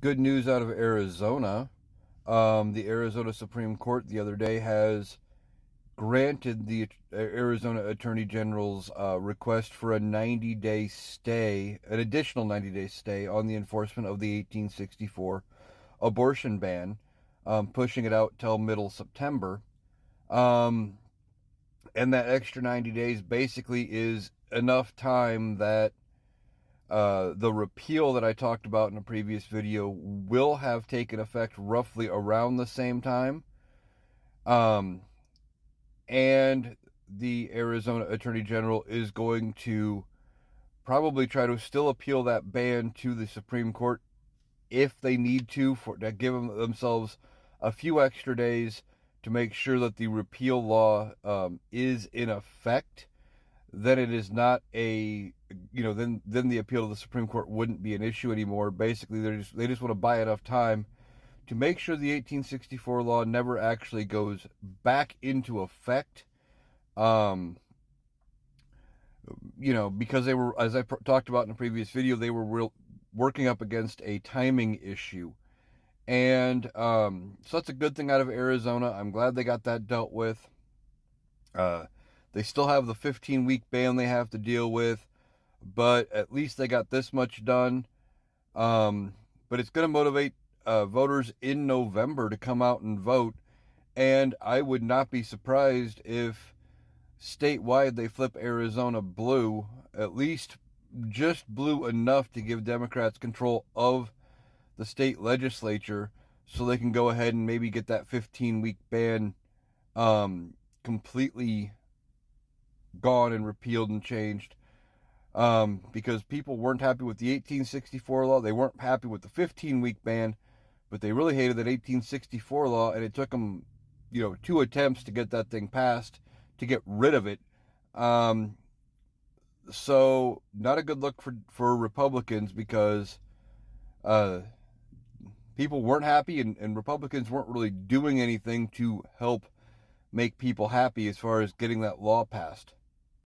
Good news out of Arizona. The Arizona Supreme Court the other day has granted the Arizona Attorney General's request for a 90-day stay, an additional 90-day stay on the enforcement of the 1864 abortion ban, pushing it out till middle September. Um, and that extra 90 days basically is enough time that the repeal that I talked about in a previous video will have taken effect roughly around the same time. Um, and the Arizona Attorney General is going to probably try to still appeal that ban to the Supreme Court if they need to give themselves a few extra days to make sure that the repeal law is in effect. Then it is not a then the appeal to the Supreme Court wouldn't be an issue anymore. Basically, they just want to buy enough time to make sure the 1864 law never actually goes back into effect. Um, because they were, as I talked about in a previous video, they were working up against a timing issue. And so that's a good thing out of Arizona. I'm glad they got that dealt with. They still have the 15-week ban they have to deal with, but at least they got this much done. But it's going to motivate voters in November to come out and vote. And I would not be surprised if statewide they flip Arizona blue, at least just blue enough to give Democrats control of the state legislature so they can go ahead and maybe get that 15-week ban completely gone and repealed and changed. Because people weren't happy with the 1864 law. They weren't happy with the 15-week ban, but they really hated that 1864 law, and it took them, 2 attempts to get that thing passed, to get rid of it. So not a good look for Republicans because uh, people weren't happy, and Republicans weren't really doing anything to help make people happy as far as getting that law passed.